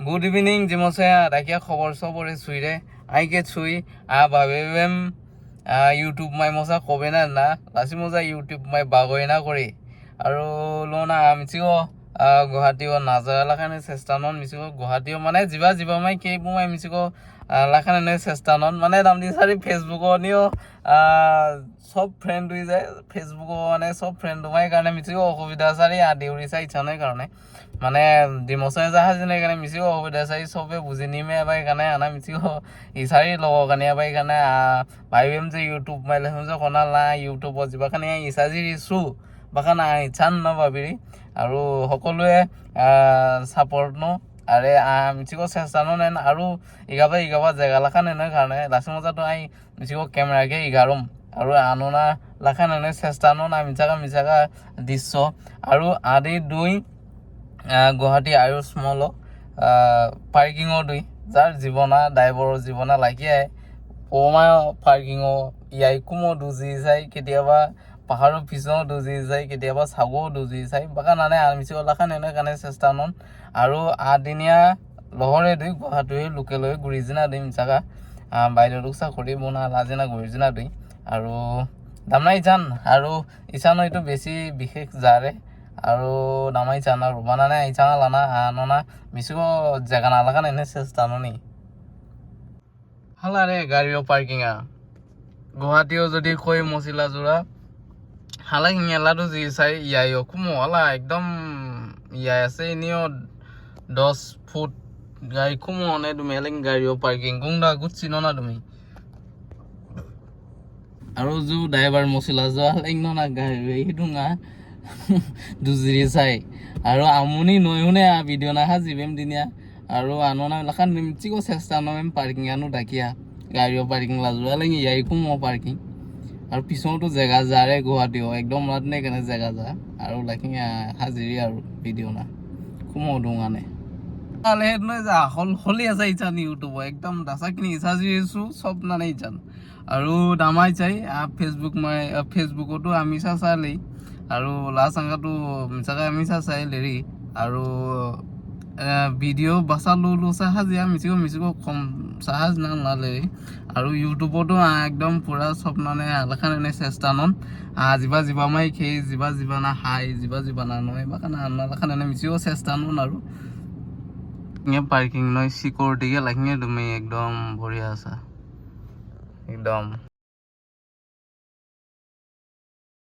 Good evening, Jimosaya. Rakia Hobor Sobor Suide. I get Sui. Abavem YouTube my Mosa Kovena na. Lasimosa YouTube my Bagoina Gori. Aro Lona Mitio Gohatio Nazar Lakan Sestanon, Missio Gohatio Mane Ziva Ziva my cable my Missio Lakan Sestanon. Manadam Disari Facebook on you. Sub friend with Facebook on a sub friend. My Ganamito Vidasari and the Urisa Channel. মানে demotion জাহাজ নে কানে মিছিও অবিদা চাই সবে বুজি নিমে বাই কানে আনা মিছিও ইসাৰি লগ কানে বাই কানে ভাইবেম যে ইউটিউব মাইলে হমজে কোনা লা ইউটিউব জিবা কানে ইসাজি ৰিসু বাকানা ইছান ন ভাবিৰি আৰু সকলোৱে সাপোৰ্ট ন আৰে মিছিও চেষ্টানো নেন আৰু ইগাবা জায়গা লাখানে ন কাৰণে লাসমজাটো আই মিছিও ক্যামেৰাকে ইগাৰম আৰু আননা লাখানে চেষ্টানো না মিছাকা দৃশ্য আৰু আদি দুই Guwahati Ayur Small parking or do that Zibona, Diver Zibona like ye Poma parking or Yaikumo do this I Ketiava Paharo Piso do this I Ketiava Sago do this I Bacanana Amisio Lacan and a Canes Stanon Aru Ardinia Lohore do Guwahati Lukelo Gurizina Dim Saga by the Luxa Koribona Lazina Gurizina do Aru Damnai Jan Aru Isano to Besi Bihek Zare আৰু নামাই জানা ৰবানা ইছানা লানা আননা মিছিও জায়গা না লাগা এনে চেষ্টাননি হালাৰে গাড়িও পাৰ্কিংা গুৱাহাটীও যদি কই মছিলা জোৰা হালা হিঙেলাটো যি চাই ইয়াইও কুমো হালা একদম ইয়াই আছে নিও 10 ফুট গাড়ি কুমো নে তুমি এলেং গাড়িও পার্কিং গুংডা গুছিনো না তুমি আৰু জু ড্ৰাইভাৰ মছিলা জা হালেং না গাড়ি হিডুঙা দুজিৰি চাই আৰু আমুনি নয়ুনে ভিডিও না হাজিবেম দিনিয়া আৰু আননা লাখান নিমচিকো চেষ্টা নমেম পাৰ্কিং আনো ডাকিয়া গাড়িও পাৰ্কিং লাজুয়া লাগি ইয়াইকো মো পাৰ্কিং আৰু পিছনটো জায়গা জাৰে গুৱাহাটীও একদম লাটনে কেনে জায়গা যা আৰু লাকি হাজিৰি আৰু ভিডিও না কুমো দুঙানে আলে নয় যা হলি আছে ইছান ইউটিউব একদম দাসাকিনি ইছাজিছু সব না নাই জান আৰু দামাই চাই ফেসবুকতো আমি চাচালেই আৰু লাসাঙ্গাটো মিছাকা মিছা চাই লেৰি আৰু ভিডিও বাসালো সাহাজিয়া মিছিকো কম সাহাজ না লালে আৰু ইউটিউবতো একদম পুরা স্বপ্ননে আলাখানে চেষ্টানন জিবা মাই খে জিবা না হাই জিবা না নয় বাকানা আলাখানে মিছিকো চেষ্টানন আৰু পাৰ্কিং নয় সিকিউৰিটি কে লাগিয়ে তুমি একদম বঢ়িয়া আছে একদম